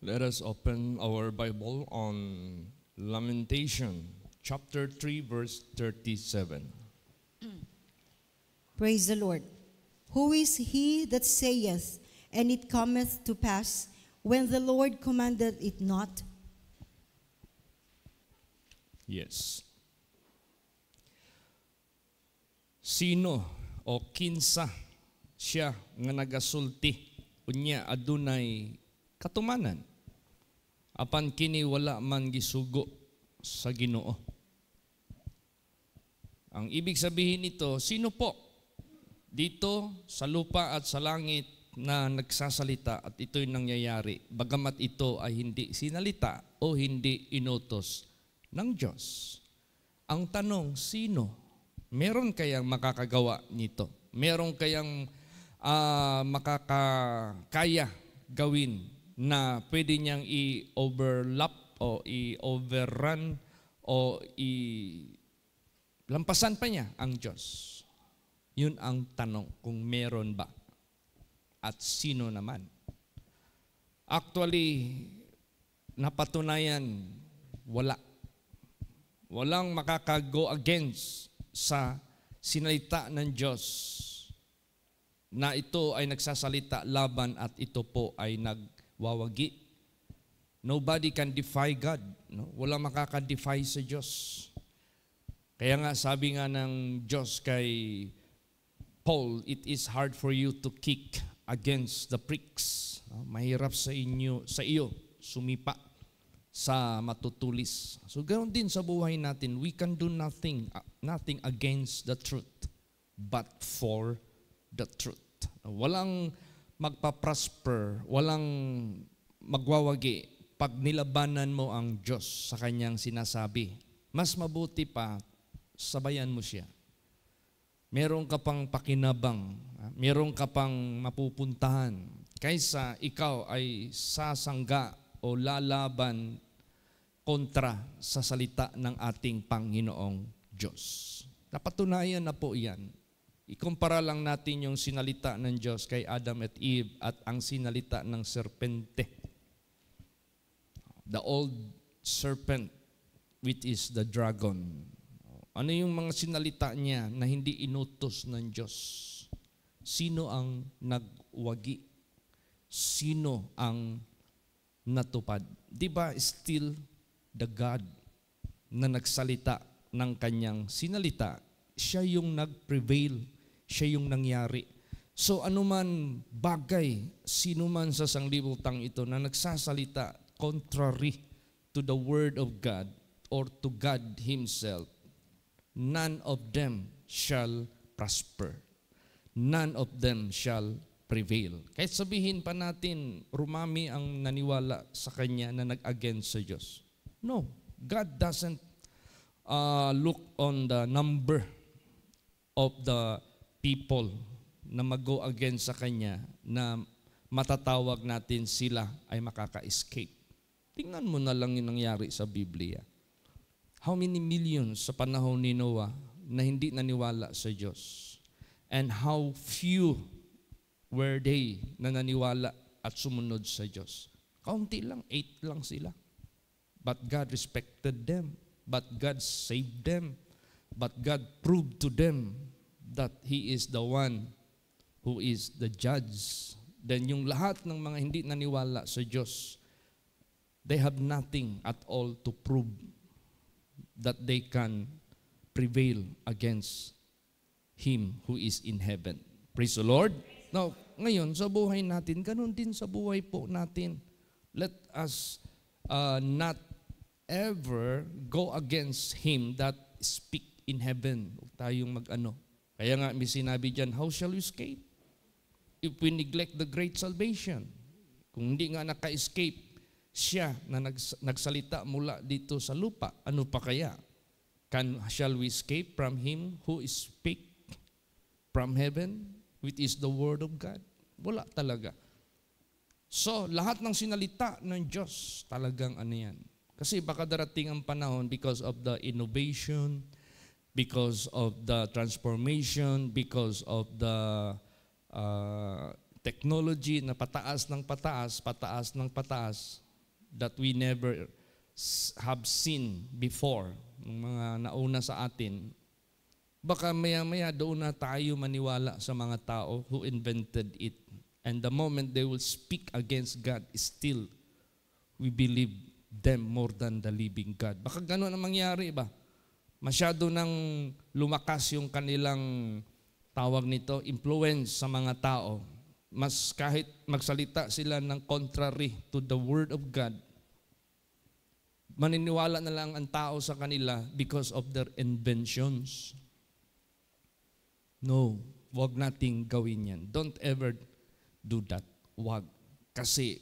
Let us open our Bible on Lamentation, chapter 3, verse 37. Praise the Lord. Who is he that saith, and it cometh to pass, when the Lord commanded it not? Yes. Sino o kinsa siya nga nagasulti unya adunay katumanan apan kini wala man gisugo sa Ginoo. Ang ibig sabihin nito, sino po dito sa lupa at sa langit na nagsasalita at ito'y nangyayari bagamat ito ay hindi sinalita o hindi inutos ng Diyos? Ang tanong, sino? Meron kayang makakagawa nito? Meron kayang makakaya gawin na pwede niyang i-overlap o i-overrun o lampasan pa niya ang Diyos? Yun ang tanong, kung meron ba at sino naman. Actually, napatunayan, wala. Walang makakago against sa sinalita ng Diyos na ito ay nagsasalita laban at ito po ay nagwawagi. Nobody can defy God. No? Walang makaka-defy sa Diyos. Kaya nga sabi nga ng Diyos kay Paul, it is hard for you to kick against the pricks. No? Mahirap sa iyo sumipa sa matutulis. So ganoon din sa buhay natin, we can do nothing against the truth, but for the truth. Walang magpa-prosper, walang magwawagi pag nilabanan mo ang Diyos sa kanyang sinasabi. Mas mabuti pa, sabayan mo siya. Meron ka pang pakinabang, meron ka pang mapupuntahan, kaysa ikaw ay sasangga o lalaban kontra sa salita ng ating Panginoong Diyos. Napatunayan na po yan. Ikumpara lang natin yung sinalita ng Diyos kay Adam at Eve at ang sinalita ng serpente. The old serpent, which is the dragon. Ano yung mga sinalita niya na hindi inutos ng Diyos? Sino ang nagwagi? Sino ang natupad? Diba still the God na nagsalita ng kanyang sinalita, siya yung nag-prevail, siya yung nangyari. So anuman bagay, sino man sa sanglibutan ito na nagsasalita contrary to the word of God or to God Himself, none of them shall prosper. None of them shall prevail. Kahit sabihin pa natin, rumami ang naniwala sa Kanya na nag-against sa Diyos. No, God doesn't look on the number of the people na mag-go against sa Kanya na matatawag natin sila ay makaka-escape. Tingnan mo na lang yung nangyari sa Biblia. How many millions sa panahon ni Noah na hindi naniwala sa Diyos? And how few were they na naniwala at sumunod sa Diyos? Kaunti lang, 8 lang sila. But God respected them. But God saved them. But God proved to them that He is the one who is the judge. Then yung lahat ng mga hindi naniwala sa Diyos, they have nothing at all to prove that they can prevail against Him who is in heaven. Praise the Lord. Now, ngayon, sa buhay natin, ganun din sa buhay po natin. Let us not ever go against Him that speak in heaven. Huwag tayong mag-ano. Kaya nga, may sinabi dyan, how shall we escape? If we neglect the great salvation. Kung hindi nga naka-escape siya na nagsalita mula dito sa lupa, ano pa kaya? Shall we escape from Him who speak from heaven, which is the Word of God? Wala talaga. So, lahat ng sinalita ng Diyos, talagang ano yan. Kasi baka darating ang panahon because of the innovation, because of the transformation, because of the technology na pataas ng pataas, pataas ng pataas, that we never have seen before, ng mga nauna sa atin, baka maya-maya doon na tayo maniwala sa mga tao who invented it. And the moment they will speak against God, still we believe them more than the living God. Baka gano'n ang mangyari ba? Masyado nang lumakas yung kanilang tawag nito, influence sa mga tao. Mas kahit magsalita sila ng contrary to the Word of God, maniniwala na lang ang tao sa kanila because of their inventions. No, wag nating gawin yan. Don't ever do that. Wag. Kasi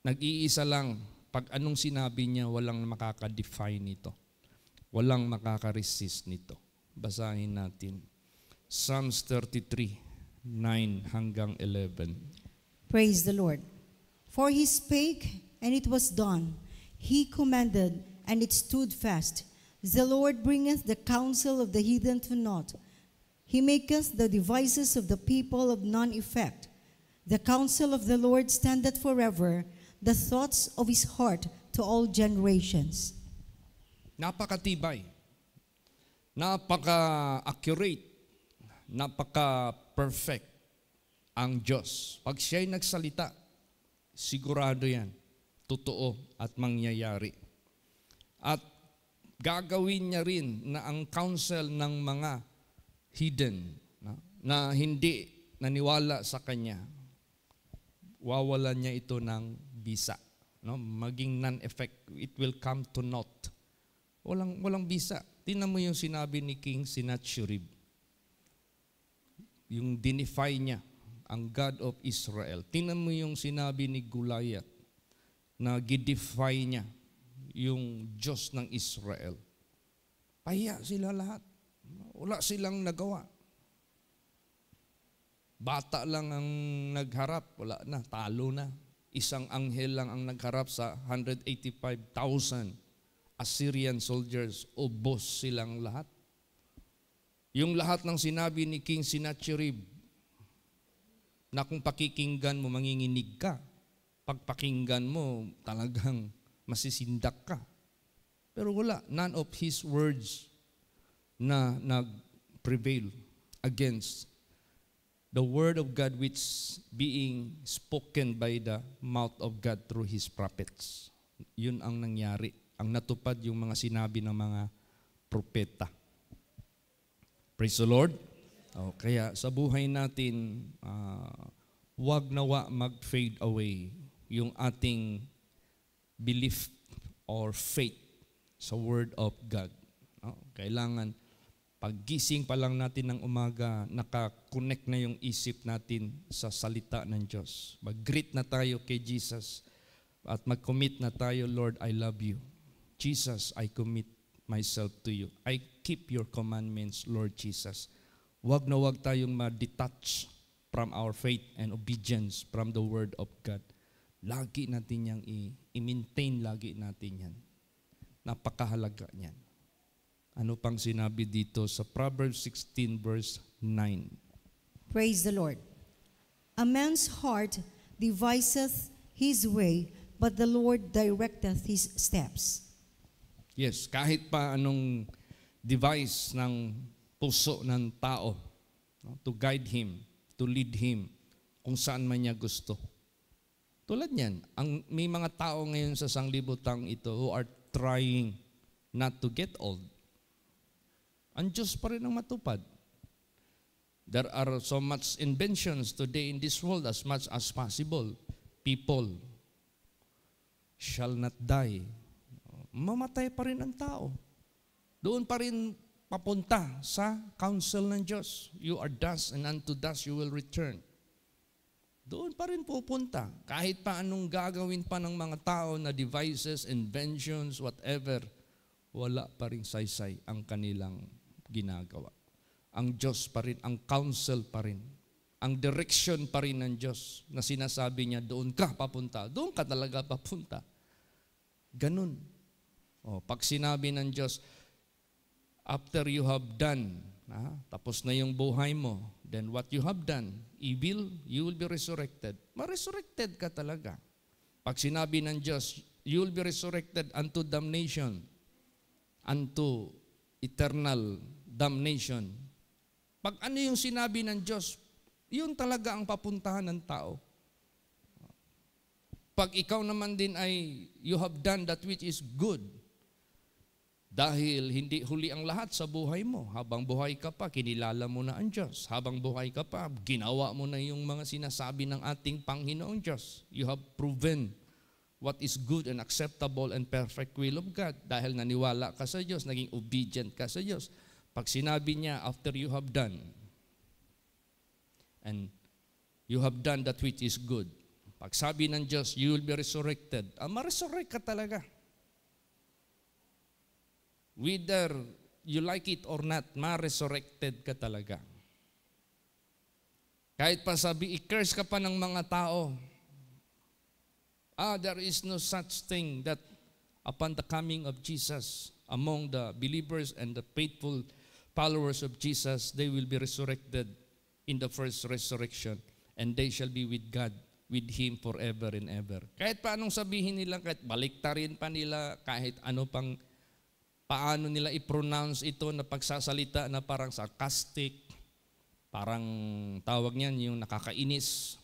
nag-iisa lang, pag anong sinabi niya, walang makaka-define nito. Walang makaka-resist nito. Basahin natin. Psalms 33, 9 hanggang 11. Praise the Lord. For he spake, and it was done. He commanded, and it stood fast. The Lord bringeth the counsel of the heathen to naught. He maketh the devices of the people of none effect. The counsel of the Lord standeth forever, the thoughts of his heart to all generations. Napakatibay, napaka-accurate, napaka-perfect ang Diyos. Pag siya'y nagsalita, sigurado yan, totoo at mangyayari. At gagawin niya rin na ang counsel ng mga hidden na hindi naniwala sa Kanya, wawalan niya ito ng bisa. No? Maging non-effect, it will come to naught. Walang bisa. Tingnan mo yung sinabi ni King Sennacherib. Yung dinify niya, ang God of Israel. Tingnan mo yung sinabi ni Goliath na gidefy niya yung Diyos ng Israel. Pahiya sila lahat. Wala silang nagawa. Bata lang ang nagharap, wala na, talo na. Isang anghel lang ang nagharap sa 185,000 Assyrian soldiers, ubos silang lahat. Yung lahat ng sinabi ni King Sennacherib, na kung pakikinggan mo, manginginig ka. Pag pakinggan mo, talagang masisindak ka. Pero wala, none of his words na nag-prevail against the word of God which being spoken by the mouth of God through his prophets. Yun ang nangyari. Ang natupad yung mga sinabi ng mga propeta. Praise the Lord. Kaya sa buhay natin, wag nawa mag-fade away yung ating belief or faith sa Word of God. Kailangan, paggising pa lang natin ng umaga, nakakonect na yung isip natin sa salita ng Diyos. Mag-greet na tayo kay Jesus at mag-commit na tayo, Lord, I love you. Jesus, I commit myself to you. I keep your commandments, Lord Jesus. Wag na wag tayong ma-detach from our faith and obedience from the Word of God. Lagi natin yang i-maintain, lagi natin yan. Napakahalaga niyan. Ano pang sinabi dito sa Proverbs 16 verse 9? Praise the Lord. A man's heart deviseth his way, but the Lord directeth his steps. Yes, kahit pa anong device ng puso ng tao, to guide him, to lead him, kung saan man niya gusto. Tulad niyan, may mga tao ngayon sa sanglibutang ito who are trying not to get old. Ang Diyos pa rin ang matupad. There are so much inventions today in this world as much as possible. People shall not die. Mamatay pa rin ang tao. Doon pa rin papunta sa counsel ng Diyos. You are dust and unto dust you will return. Doon pa rin pupunta. Kahit pa anong gagawin pa ng mga tao na devices, inventions, whatever, wala pa rin saysay ang kanilang ginagawa. Ang Diyos pa rin, ang counsel pa rin, ang direction pa rin ng Diyos na sinasabi niya, doon ka papunta. Doon ka talaga papunta. Ganun. Pag sinabi ng Diyos, after you have done, tapos na yung buhay mo, then what you have done, you will be resurrected. Ma-resurrected ka talaga. Pag sinabi ng Diyos, you will be resurrected unto damnation, unto eternal damnation. Pag ano yung sinabi ng Diyos, yun talaga ang papuntahan ng tao. Pag ikaw naman din ay you have done that which is good, dahil hindi huli ang lahat sa buhay mo. Habang buhay ka pa, kinilala mo na ang Diyos. Habang buhay ka pa, ginawa mo na yung mga sinasabi ng ating Panginoong Diyos. You have proven what is good and acceptable and perfect will of God. Dahil naniwala ka sa Diyos, naging obedient ka sa Diyos. Pag sinabi niya, after you have done, and you have done that which is good, pag sabi ng Diyos, you will be resurrected. Ma-resurrect ka talaga. Whether you like it or not, ma-resurrected ka talaga. Kahit pa sabi, i-curse ka pa ng mga tao, there is no such thing that upon the coming of Jesus, among the believers and the faithful followers of Jesus, they will be resurrected in the first resurrection, and they shall be with God, with Him forever and ever. Kahit pa anong sabihin nila, kahit baliktarin pa nila, kahit ano pang paano nila i-pronounce ito na pagsasalita na parang sarcastic, parang tawag niyan yung nakakainis,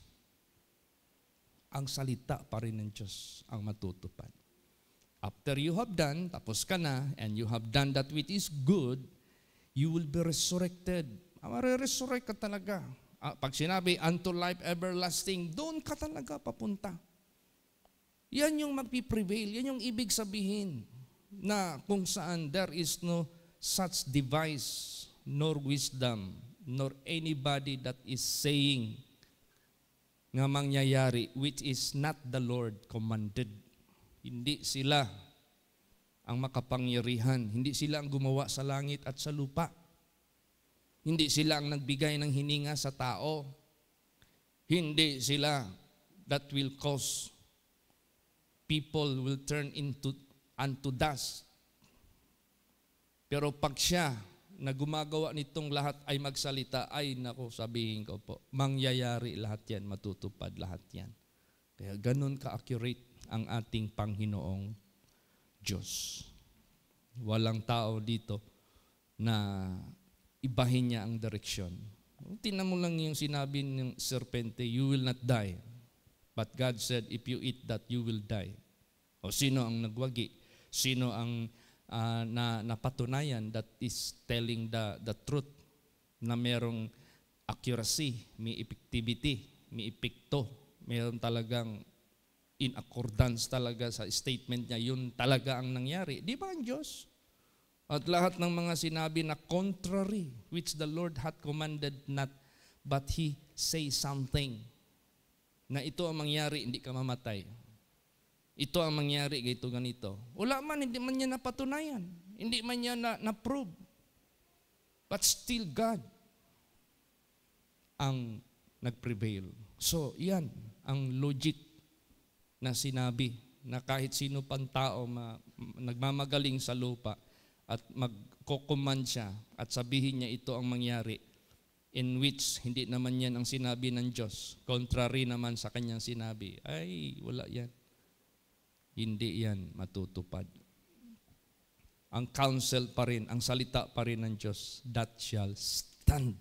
ang salita pa rin ng Diyos ang matutupad. After you have done, tapos ka na, and you have done that which is good, you will be resurrected. Mare-resurrect ka talaga. Pag sinabi, unto life everlasting, doon ka talaga papunta. Yan yung magpiprevail, yan yung ibig sabihin na kung saan there is no such device, nor wisdom, nor anybody that is saying nga mangyayari, which is not the Lord commanded. Hindi sila ang makapangyarihan. Hindi sila ang gumawa sa langit at sa lupa. Hindi sila ang nagbigay ng hininga sa tao. Hindi sila that will cause people will turn unto dust. Pero pag siya na gumagawa nitong lahat ay magsalita, ay nako, sabihin ko po, mangyayari lahat yan, matutupad lahat yan. Kaya ganun ka-accurate ang ating Panginoong Diyos. Walang tao dito na ibahin niya ang direksyon. Tingnan mo lang yung sinabi ng serpente, you will not die. But God said, if you eat that, you will die. O sino ang nagwagi? Sino ang napatunayan that is telling the truth na merong accuracy, may effectivity, may epekto, meron talagang in accordance talaga sa statement niya, yun talaga ang nangyari. Di ba ang Diyos? At lahat ng mga sinabi na contrary, which the Lord hath commanded not, but He say something, na ito ang mangyari, hindi ka mamatay. Ito ang mangyari, ganito. Wala man, hindi man niya napatunayan. Hindi man niya na-prove. But still God ang nag-prevail. So, yan ang logic na sinabi na kahit sino pang tao nagmamagaling sa lupa at magko-command siya at sabihin niya ito ang mangyari, in which hindi naman yan ang sinabi ng Diyos, contrary naman sa kanyang sinabi, ay wala yan. Hindi yan matutupad. Ang counsel pa rin, ang salita pa rin ng Diyos, that shall stand.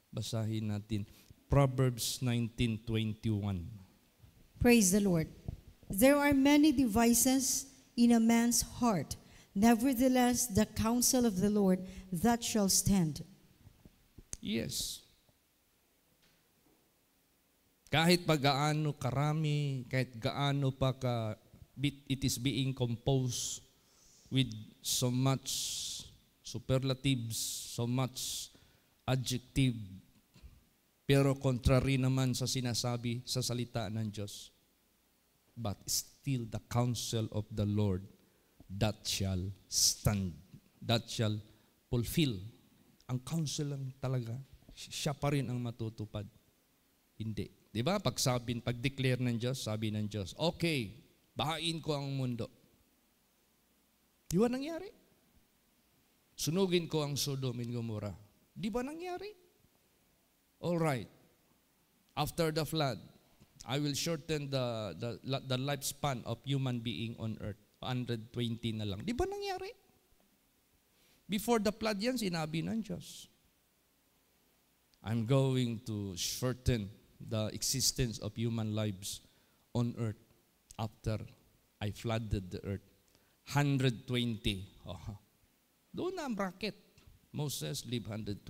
Basahin natin. Proverbs 19:21. Praise the Lord. There are many devices in a man's heart. Nevertheless, the counsel of the Lord, that shall stand. Yes. Kahit pa gaano karami, kahit gaano pa it is being composed with so much superlatives, so much adjective, pero contrary naman sa sinasabi sa salita ng Diyos. But still the counsel of the Lord, that shall stand, that shall fulfill. Ang counsel lang talaga, siya pa rin ang matutupad. Hindi. Di ba? Pag-declare ng Diyos, sabi ng Diyos, okay, bahain ko ang mundo. Di ba nangyari? Sunugin ko ang Sodom and Gomorrah. Di ba nangyari? All right. After the flood, I will shorten the lifespan of human being on earth. 120 na lang. Di ba nangyari? Before the flood yan, sinabi ng Diyos, I'm going to shorten the existence of human lives on earth after I flooded the earth. 120. Oh. Doon na ang bracket. Moses lived 120,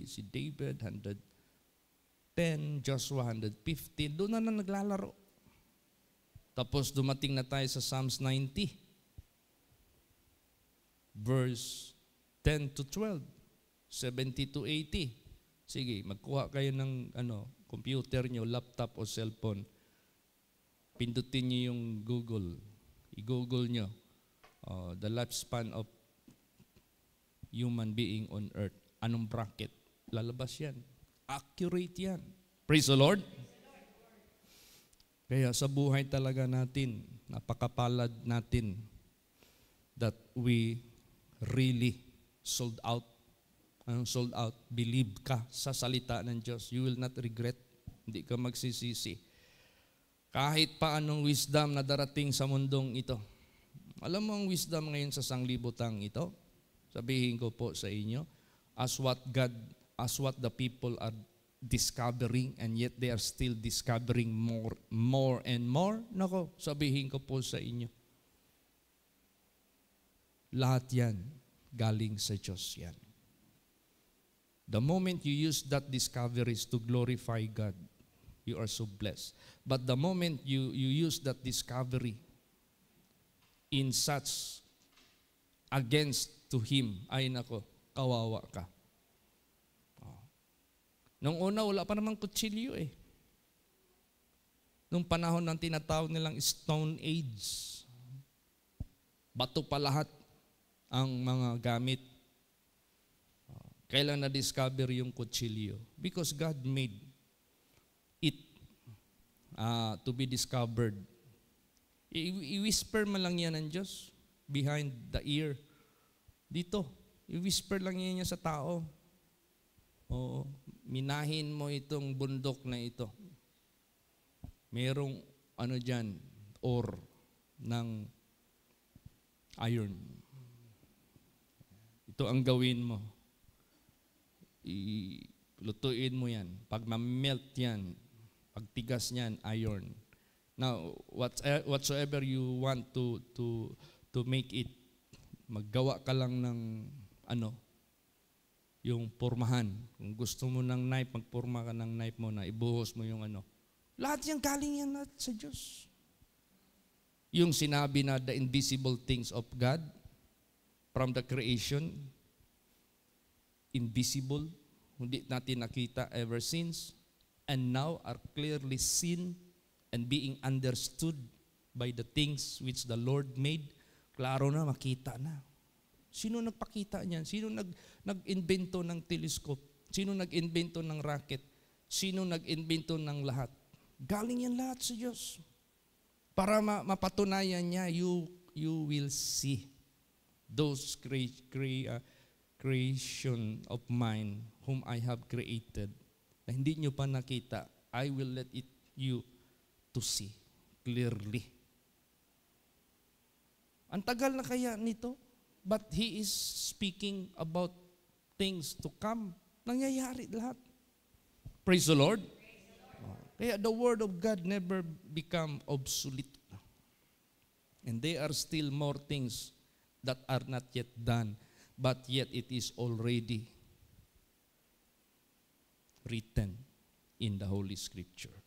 si David 110, Joshua 115. Doon na naglalaro. Tapos dumating na tayo sa Psalms 90. Verse 10 to 12, 70 to 80. Sige, magkuha kayo ng computer nyo, laptop o cellphone. Pindutin nyo yung Google. I-Google nyo. The lifespan of human being on earth. Anong bracket? Lalabas yan. Accurate yan. Praise the Lord. Kaya sa buhay talaga natin, napakapalad natin that we really sold out. Anong sold out? Believe ka sa salita ng Diyos. You will not regret. Hindi ka magsisisi. Kahit pa anong wisdom na darating sa mundong ito. Alam mo ang wisdom ngayon sa sanglibutang ito? Sabihin ko po sa inyo, as what the people are discovering, and yet they are still discovering more and more. Nako, sabihin ko po sa inyo, lahat yan galing sa Diyos yan. The moment you use that discoveries to glorify God, you are so blessed. But the moment you use that discovery in such against to Him, ay nako, kawawa ka. Nung una, wala pa namang kutsilyo eh. Nung panahon ng tinatawag nilang Stone Age, bato pa lahat ang mga gamit. Kailan na-discover yung kutsilyo? Because God made it to be discovered. I-whisper man lang yan ng Diyos behind the ear. Dito, i-whisper lang yan niya sa tao. Oo, minahin mo itong bundok na ito. Merong dyan, ore ng iron. Ito ang gawin mo. Lutuin mo yan. Pag ma-melt yan, pag tigas niyan, iron. Now, whatsoever you want to make it, maggawa ka lang ng yung pormahan. Kung gusto mo ng knife, magporma ka ng knife mo na ibuhos mo yung Lahat yan galing yan lahat sa Diyos. Yung sinabi na the invisible things of God from the creation, invisible, hindi natin nakita ever since, and now are clearly seen and being understood by the things which the Lord made. Klaro na, makita na. Sino nagpakita niyan? Sino nag-invento ng telescope? Sino nag-invento ng rocket? Sino nag-invento ng lahat? Galing yan lahat sa Diyos. Para mapatunayan niya, you will see those creation of mine whom I have created. Na hindi nyo pa nakita, I will let you to see clearly. Ang tagal na kaya nito? But He is speaking about things to come. Nangyayari lahat. Praise the Lord. Kaya the Word of God never become obsolete. And there are still more things that are not yet done, but yet it is already written in the Holy Scripture.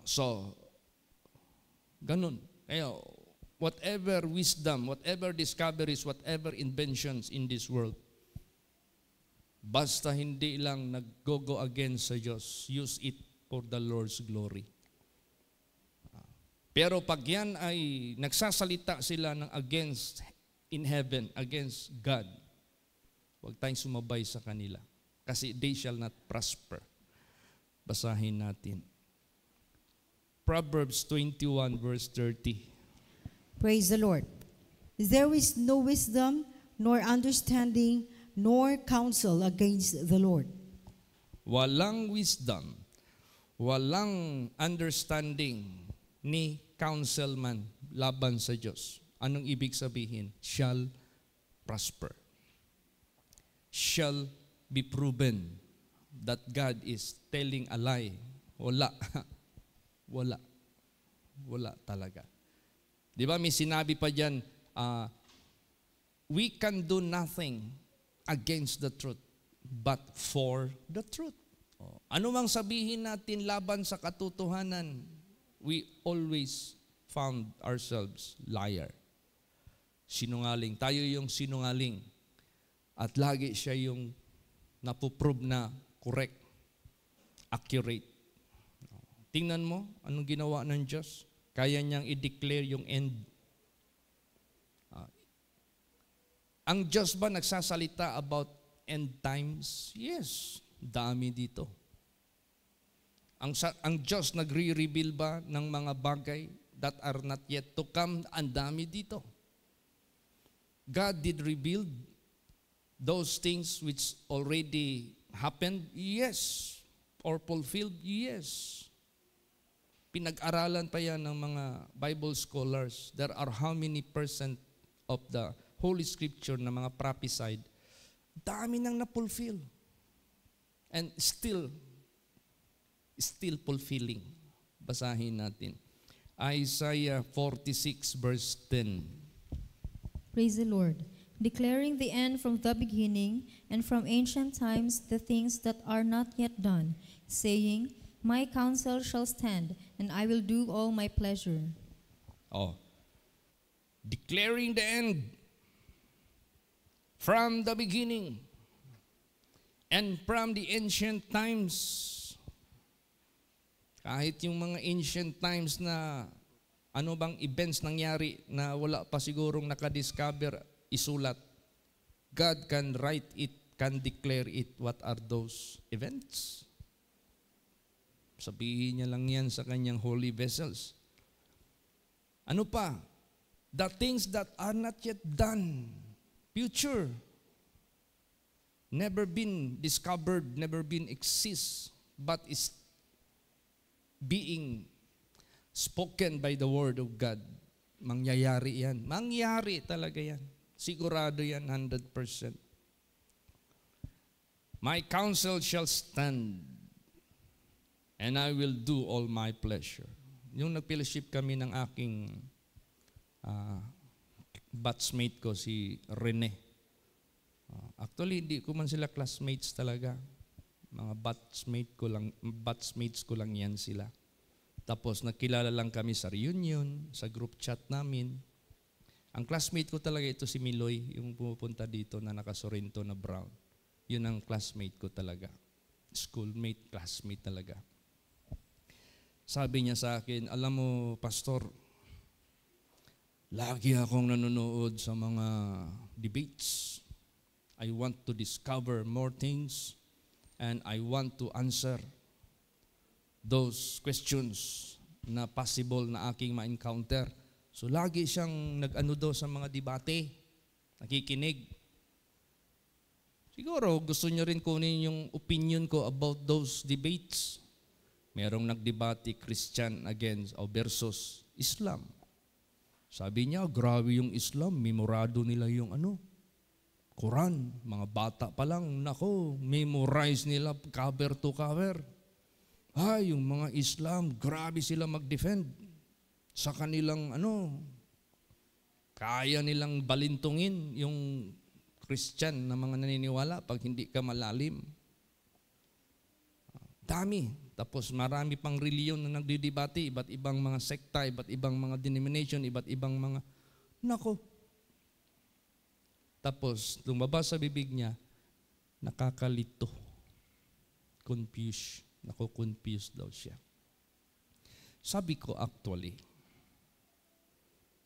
So, ganun. Kaya, whatever wisdom, whatever discoveries, whatever inventions in this world, basta hindi lang nag-go against sa Diyos, use it for the Lord's glory. Pero pag yan ay nagsasalita sila ng against in heaven, against God, huwag tayong sumabay sa kanila. Kasi they shall not prosper. Basahin natin. Proverbs 21 verse 30. Praise the Lord. There is no wisdom, nor understanding, nor counsel against the Lord. Walang wisdom, walang understanding ni councilman laban sa Diyos. Anong ibig sabihin? Shall prosper. Shall be proven that God is telling a lie. Wala. Wala. Wala talaga. Di ba may sinabi pa dyan, we can do nothing against the truth, but for the truth. Ano mang sabihin natin laban sa katotohanan, we always found ourselves liar. Sinungaling. Tayo yung sinungaling. At lagi siya yung napuprove na correct, accurate. Tingnan mo, anong ginawa ng Diyos? Kaya niyang i-declare yung end. Ang Diyos ba nagsasalita about end times? Yes, dami dito. Ang Diyos nagre-reveal ba ng mga bagay that are not yet to come? Ang dami dito. God did reveal those things which already happened? Yes. Or fulfilled? Yes. Pinag-aralan pa yan ng mga Bible scholars. There are how many percent of the Holy Scripture na mga prophesied? Dami nang na-fulfill. And still fulfilling. Basahin natin. Isaiah 46 verse 10. Praise the Lord. Declaring the end from the beginning, and from ancient times the things that are not yet done, saying, My counsel shall stand, and I will do all my pleasure. Declaring the end from the beginning, and from the ancient times. Kahit yung mga ancient times na ano bang events nangyari na wala pa sigurong nakadiscover, isulat. God can write it, can declare it. What are those events? Sabihin niya lang yan sa kanyang holy vessels. Ano pa? The things that are not yet done. Future. Never been discovered, never been exist, but is being spoken by the Word of God. Mangyayari yan. Mangyari talaga yan. Sigurado yan, 100%. My counsel shall stand, and I will do all my pleasure. Yung nag-fellowship kami ng aking batchmate ko, si Rene. Actually, hindi ko man sila classmates talaga. Mga batchmates ko lang yan sila. Tapos nakilala lang kami sa reunion, sa group chat namin. Ang classmate ko talaga ito si Miloy, yung pumupunta dito na nakasorinto na brown. Yun ang classmate ko talaga. Schoolmate, classmate talaga. Sabi niya sa akin, alam mo, Pastor, lagi akong nanonood sa mga debates. I want to discover more things and I want to answer those questions na possible na aking ma-encounter. So lagi siyang nag-ano daw sa mga debate, nakikinig. Siguro gusto niyo rin kunin yung opinion ko about those debates. Merong nagdebate Christian against o versus Islam. Sabi niya, grabe yung Islam, memorado nila yung Quran. Mga bata pa lang, memorize nila cover to cover. Yung mga Islam, grabe sila mag-defend sa kanilang kaya nilang balintungin yung Christian na mga naniniwala pag hindi ka malalim. Dami. Tapos marami pang reliyon na nagdidebate, iba't ibang mga sekta, iba't ibang mga denomination, iba't ibang mga, Tapos, lumabas sa bibig niya, nakakalito. Confused. Nako-confused daw siya. Sabi ko actually,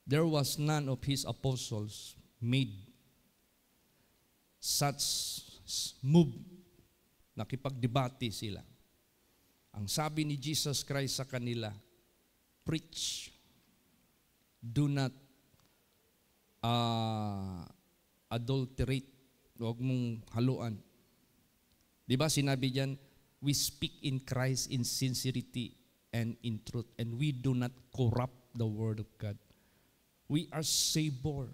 there was none of his apostles made such move. Nakipagdebate sila. Ang sabi ni Jesus Christ sa kanila, preach. Do not adulterate. Huwag mong haluan. Di ba sinabi diyan, we speak in Christ in sincerity and in truth, and we do not corrupt the word of God. We are savor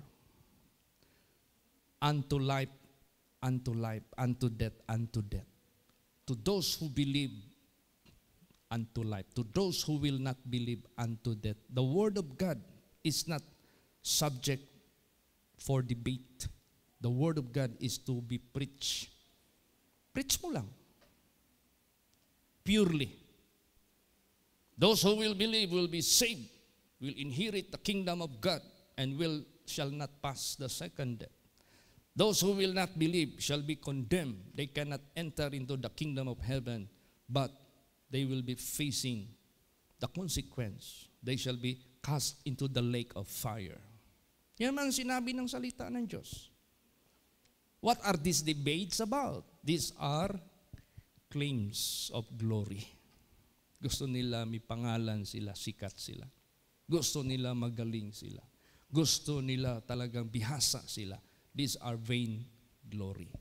unto life, unto life, unto death, unto death. To those who believe, unto life. To those who will not believe, unto death. The word of God is not subject for debate. The word of God is to be preached. Preach mo lang. Purely. Those who will believe will be saved, will inherit the kingdom of God, and shall not pass the second death. Those who will not believe shall be condemned. They cannot enter into the kingdom of heaven, but they will be facing the consequence. They shall be cast into the lake of fire. Yan man sinabi ng salita ng Diyos. What are these debates about? These are claims of glory. Gusto nila may pangalan sila, sikat sila. Gusto nila magaling sila. Gusto nila talagang bihasa sila. These are vain glory.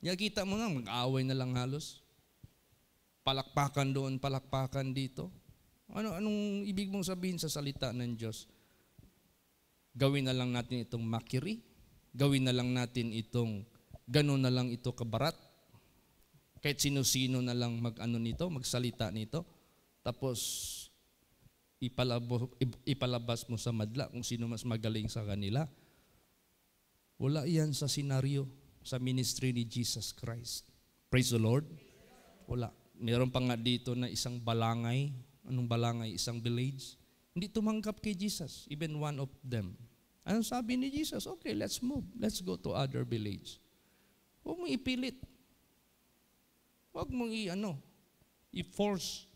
Nakita mo na, mag-aaway na lang halos. Palakpakan doon, palakpakan dito. Anong ibig mong sabihin sa salita ng Diyos? Gawin na lang natin itong mockery. Gawin na lang natin itong gano'n na lang ito kabarat. Kahit sino-sino na lang magsalita nito. Tapos ipalabas mo sa madla kung sino mas magaling sa kanila. Wala yan sa senaryo, sa ministry ni Jesus Christ. Praise the Lord. Wala. Meron pa nga dito na isang balangay. Anong balangay? Isang village. Hindi tumanggap kay Jesus, even one of them. Anong sabi ni Jesus? Okay, let's move. Let's go to other village. Huwag mong ipilit. Huwag mong i-force.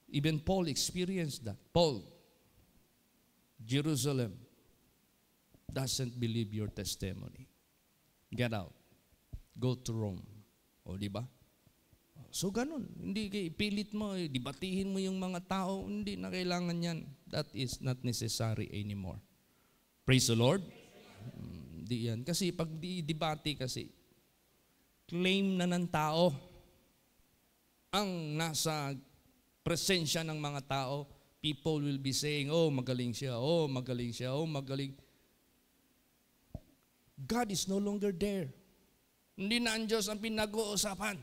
Even Paul experienced that. Paul, Jerusalem, doesn't believe your testimony. Get out. Go to Rome. O, di ba? So, ganun. Hindi ipilit mo, dibatihin mo yung mga tao. Hindi na kailangan yan. That is not necessary anymore. Praise the Lord. Hindi yan. Kasi pag dibati kasi, claim na ng tao ang nasa presensya ng mga tao. People will be saying, oh, magaling siya, oh, magaling siya, oh, magaling. God is no longer there. Hindi na ang Diyos ang pinag-uusapan.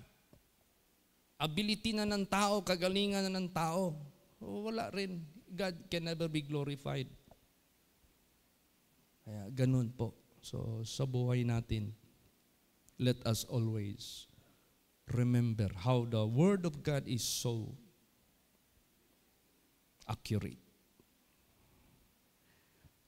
Ability na ng tao, kagalingan na ng tao. Wala rin. God can never be glorified. Kaya ganun po. So sa buhay natin, let us always remember how the Word of God is so accurate.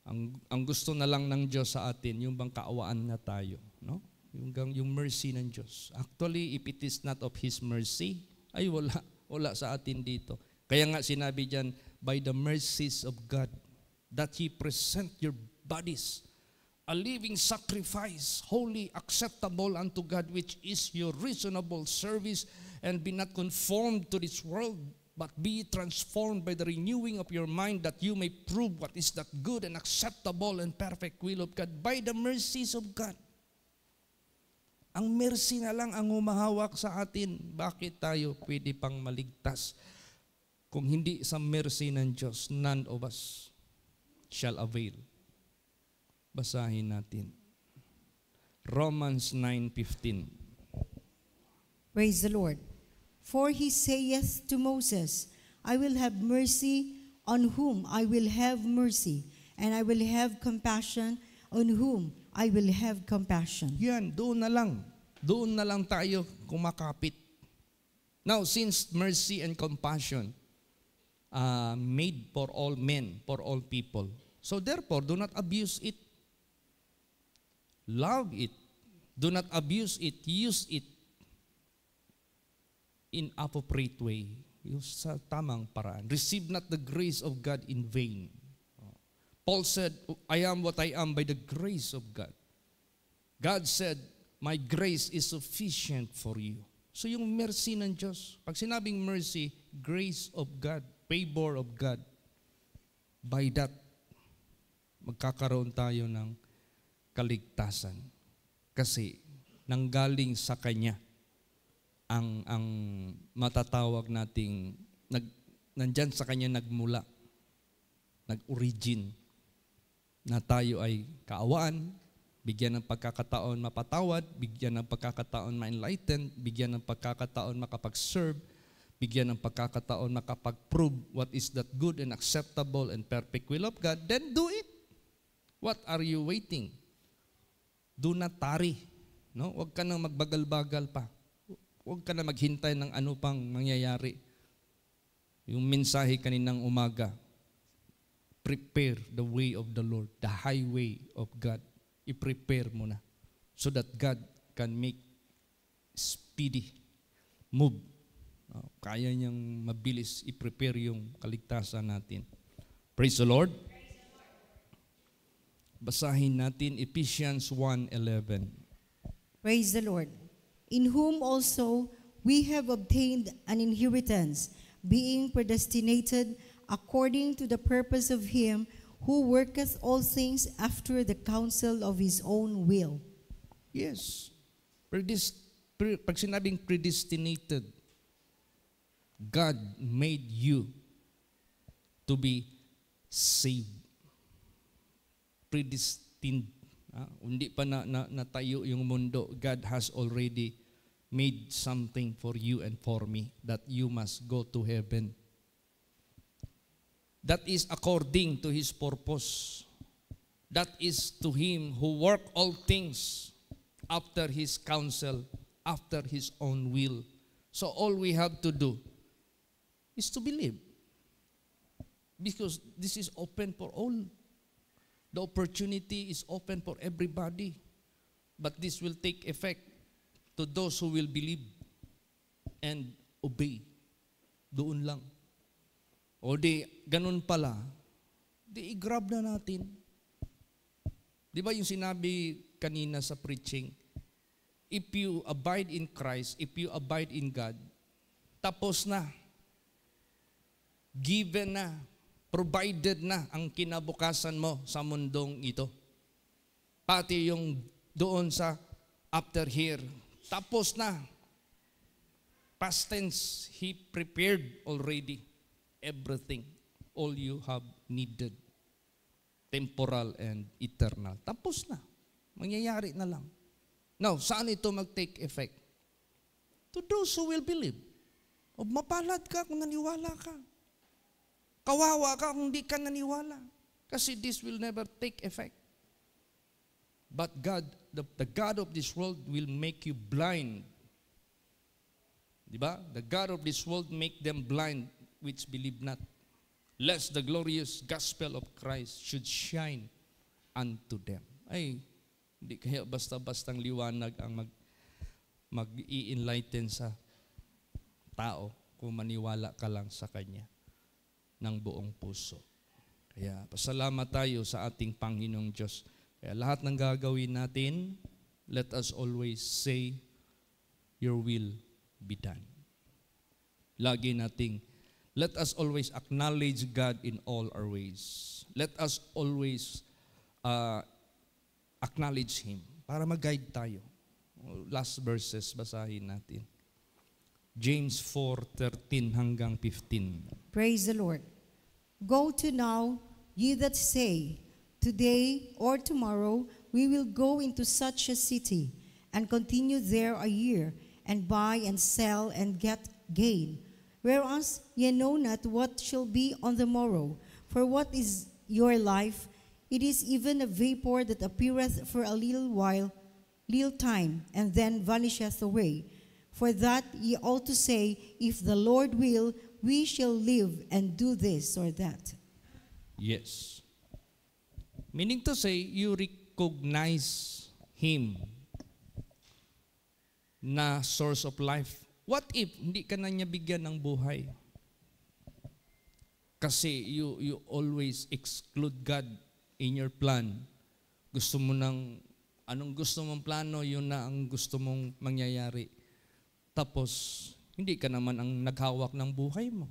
Ang gusto na lang ng Diyos sa atin, yung bang kaawaan na tayo, no? Yung mercy ng Diyos. Actually, if it is not of His mercy, ay wala sa atin dito. Kaya nga sinabi diyan, by the mercies of God, that He present your bodies a living sacrifice, holy, acceptable unto God, which is your reasonable service, and be not conformed to this world, but be transformed by the renewing of your mind, that you may prove what is that good and acceptable and perfect will of God, by the mercies of God. Ang mercy na lang ang humahawak sa atin. Bakit tayo pwede pang maligtas? Kung hindi sa mercy ng Diyos, none of us shall avail. Basahin natin. Romans 9:15. Praise the Lord. For He saith to Moses, I will have mercy on whom I will have mercy, and I will have compassion on whom I will have compassion. Yan, doon na lang. Doon na lang tayo kumakapit. Now, since mercy and compassion made for all men, for all people, so therefore, do not abuse it. Love it. Do not abuse it. Use it in appropriate way. Use sa tamang paraan. Receive not the grace of God in vain. Paul said, I am what I am by the grace of God. God said, my grace is sufficient for you. So yung mercy ng Diyos, pag sinabing mercy, grace of God, favor of God, by that, magkakaroon tayo ng kaligtasan. Kasi nanggaling sa Kanya ang matatawag nating nandyan sa kanya nagmula, nag-origin, na tayo ay kaawaan, bigyan ng pagkakataon mapatawad, bigyan ng pagkakataon ma-enlighten, bigyan ng pagkakataon makapag-serve, bigyan ng pagkakataon makapag-prove what is that good and acceptable and perfect will of God, then do it. What are you waiting? Do not tarry. No? Huwag ka nang magbagal-bagal pa. Huwag ka na maghintay ng ano pang mangyayari. Yung mensahe kaninang umaga, prepare the way of the Lord, the highway of God. I-prepare mo na so that God can make speedy move. Kaya niyang mabilis i-prepare yung kaligtasan natin. Praise the Lord. Basahin natin Ephesians 1:11. Praise the Lord. In whom also we have obtained an inheritance, being predestinated according to the purpose of him who worketh all things after the counsel of his own will. Yes. Pag sinabing predestinated, God made you to be saved. Predestined. Hindi pa natayo yung mundo. God has already made something for you and for me that you must go to heaven. That is according to his purpose. That is to him who work all things after his counsel, after his own will. So all we have to do is to believe. Because this is open for all. The opportunity is open for everybody. But this will take effect to those who will believe and obey. Doon lang. O di, ganun pala, di i-grab na natin. Di ba yung sinabi kanina sa preaching, if you abide in Christ, if you abide in God, tapos na, given na, provided na ang kinabukasan mo sa mundong ito. Pati yung doon sa after here, tapos na. Past tense, He prepared already everything, all you have needed, temporal and eternal. Tapos na. Mangyayari na lang. Now, saan ito mag-take effect? To those who will believe. O mapalad ka kung naniwala ka. Kawawa ka kung di ka naniwala. Kasi this will never take effect. But God, the God of this world will make you blind. Diba? The God of this world make them blind which believe not, lest the glorious gospel of Christ should shine unto them. Ay, hindi kaya basta-bastang liwanag ang mag-i-enlighten sa tao kung maniwala ka lang sa Kanya ng buong puso. Kaya pasalamat tayo sa ating Panginoong Diyos. Kaya lahat ng gagawin natin, let us always say, your will be done. Lagi nating, let us always acknowledge God in all our ways. Let us always acknowledge Him para mag-guide tayo. Last verses, basahin natin. James 4:13 hanggang 15. Praise the Lord. Go to now, ye that say, today or tomorrow we will go into such a city, and continue there a year, and buy and sell and get gain. Whereas ye know not what shall be on the morrow. For what is your life? It is even a vapor that appeareth for a little while, little time, and then vanisheth away. For that ye ought to say, if the Lord will, we shall live and do this or that. Yes. Meaning to say, you recognize Him na source of life. What if hindi ka na niya bigyan ng buhay? Kasi you always exclude God in your plan. Gusto mo ng, anong gusto mong plano, yun na ang gusto mong mangyayari. Tapos, hindi ka naman ang naghawak ng buhay mo.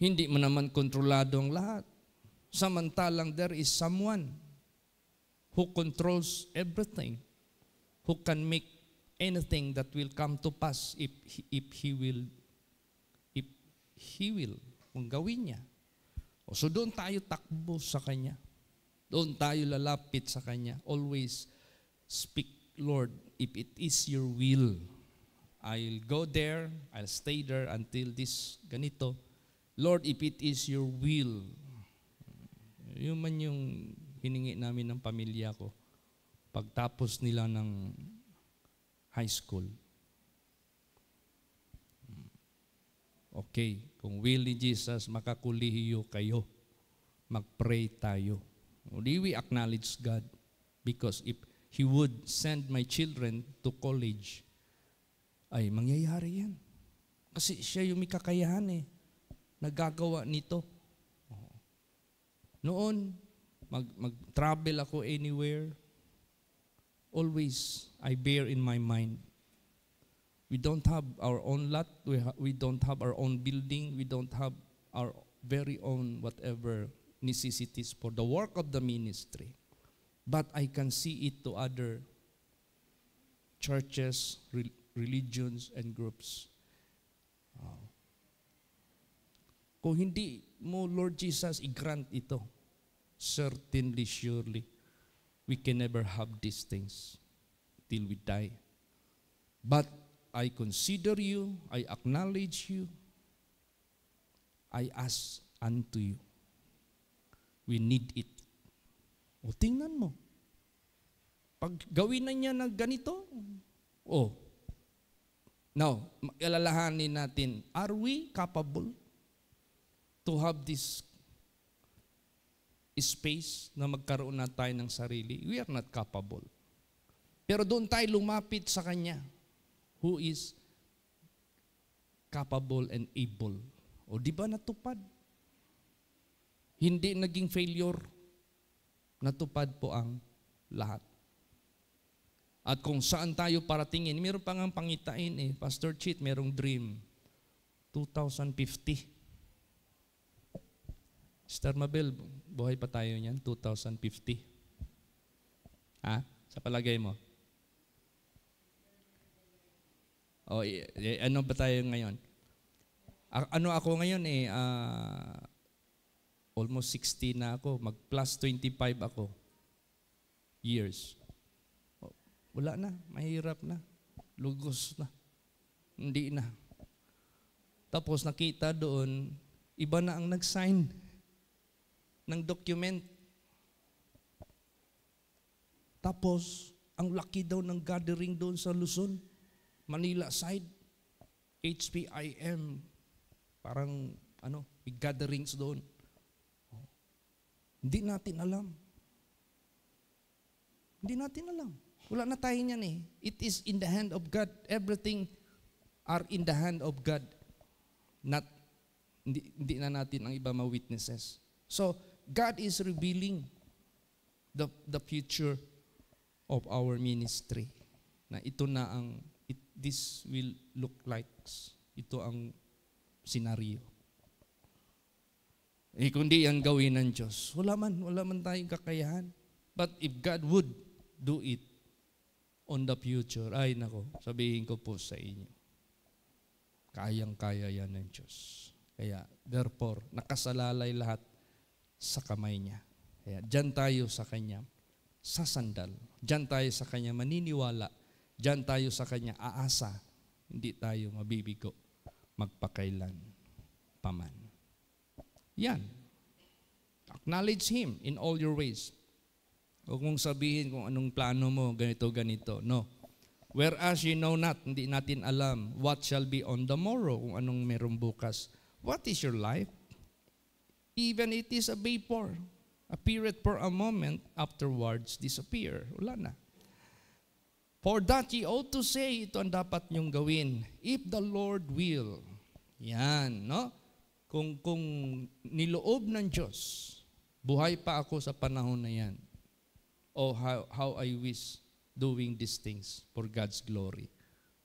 Hindi mo naman kontrolado ang lahat. Samantalang there is someone who controls everything, who can make anything that will come to pass if He will, kung gawin niya. So doon tayo takbo sa Kanya. Doon tayo lalapit sa Kanya. Always speak, Lord, if it is your will, I'll go there, I'll stay there until this ganito. Lord, if it is your will. Yun man yung hiningi namin ng pamilya ko pagtapos nila ng high school. Okay, kung will ni Jesus, makakulihiyo kayo. Mag-pray tayo. Only we acknowledge God because if He would send my children to college, ay mangyayari yan. Kasi siya yung may kakayahan nagagawa nito. Noon, mag-travel ako anywhere, always I bear in my mind, we don't have our own lot, we don't have our own building, we don't have our very own whatever necessities for the work of the ministry. But I can see it to other churches, religions, and groups. Kung hindi mo, Lord Jesus, i-grant ito, certainly, surely, we can never have these things till we die. But I consider you, I acknowledge you, I ask unto you. We need it. O tingnan mo. Pag gawin na niya na ganito, now, alalahanin natin, are we capable to have this space na magkaroon na tayo ng sarili? We are not capable. Pero doon tayo lumapit sa Kanya, who is capable and able. O di ba natupad? Hindi naging failure. Natupad po ang lahat. At kung saan tayo paratingin, meron pa nga pangitain Pastor Chit, merong dream. 2050. Sister Mabel, buhay pa tayo niyan, 2050. Sa palagay mo? Ano ba tayo ngayon? Ano ako ngayon almost 60 na ako, mag-plus 25 ako. Years. Wala na, mahirap na. Lugos na. Hindi na. Tapos nakita doon, iba na ang nag-sign ng document. Tapos, ang laki daw ng gathering doon sa Luzon, Manila side, HPIM, parang big gatherings doon. Hindi natin alam. Hindi natin alam. Wala na tayo niyan It is in the hand of God. Everything are in the hand of God. Hindi na natin ang iba ma-witnesses. So, God is revealing the future of our ministry. Na ito na this will look like. Ito ang senaryo. Kundi ang gawin ng Diyos, wala man tayong kakayahan. But if God would do it on the future, ay nako, sabihin ko po sa inyo, kayang-kaya yan ng Diyos. Kaya, therefore, nakasalalay lahat sa kamay niya. Kaya, dyan tayo sa Kanya, sasandal. Dyan tayo sa Kanya maniniwala. Dyan tayo sa Kanya aasa. Hindi tayo mabibigo magpakailan paman. Yan. Acknowledge Him in all your ways. Huwag mong sabihin kung anong plano mo, ganito. No. Whereas you know not, hindi natin alam what shall be on the morrow, kung anong meron bukas. What is your life? Even it is a vapor, appeareth for a moment, afterwards disappear. Wala na. For that ye ought to say, ito ang dapat nyong gawin, if the Lord will. Yan, no? Kung niloob ng Diyos, buhay pa ako sa panahon na yan. How I wish doing these things for God's glory.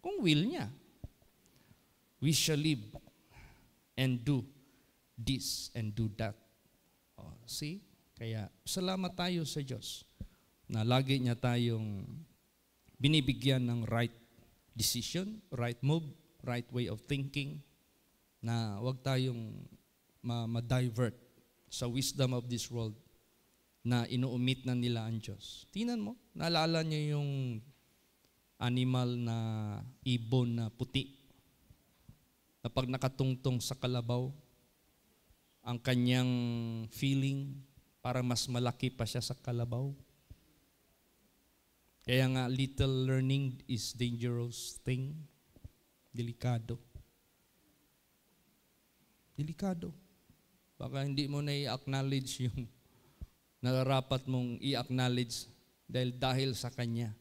Kung will niya, we shall live and do this and do that. See? Kaya salamat tayo sa Diyos na lagi niya tayong binibigyan ng right decision, right move, right way of thinking, na wag tayong ma-divert sa wisdom of this world na inuumit na nila ang Diyos. Tingnan mo, naalala niyo yung animal na ibon na puti na pag nakatungtong sa kalabaw, ang kanyang feeling para mas malaki pa siya sa kalabaw. Kaya nga, little learning is dangerous thing. Delikado. Delikado. Baka hindi mo na i-acknowledge yung nararapat mong i-acknowledge dahil sa Kanya,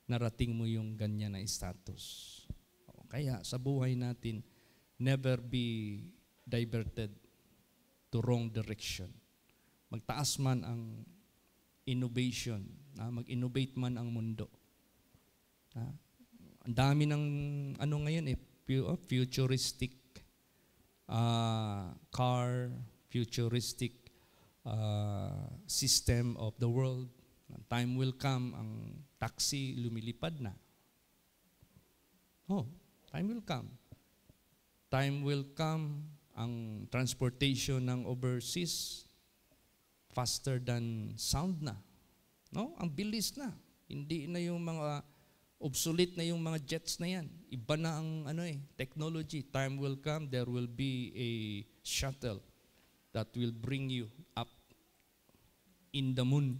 narating mo yung ganyan na status. Kaya sa buhay natin, never be diverted to wrong direction. Magtaas man ang innovation, mag-innovate man ang mundo. Ang dami ng ngayon futuristic car, futuristic system of the world. Time will come, ang taxi lumilipad na. Time will come. Time will come, ang transportation ng overseas faster than sound na. No? Ang bilis na. Hindi na yung mga obsolete na yung mga jets na yan. Iba na ang technology. Time will come, there will be a shuttle that will bring you up in the moon.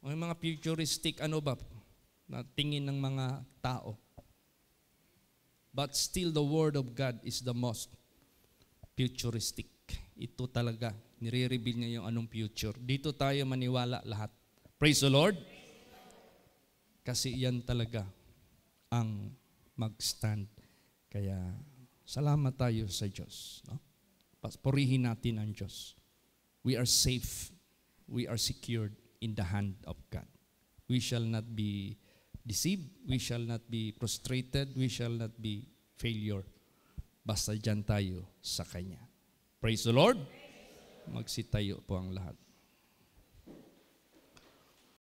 May mga futuristic na tingin ng mga tao. But still the Word of God is the most futuristic. Ito talaga, nire-reveal niya yung anong future. Dito tayo maniwala lahat. Praise the Lord! Kasi yan talaga ang mag-stand. Kaya salamat tayo sa Diyos. No? Purihin natin ang Diyos. We are safe. We are secured in the hand of God. We shall not be deceived. We shall not be frustrated. We shall not be failure. Basta dyan tayo sa Kanya. Praise the Lord. Magsitayo po ang lahat.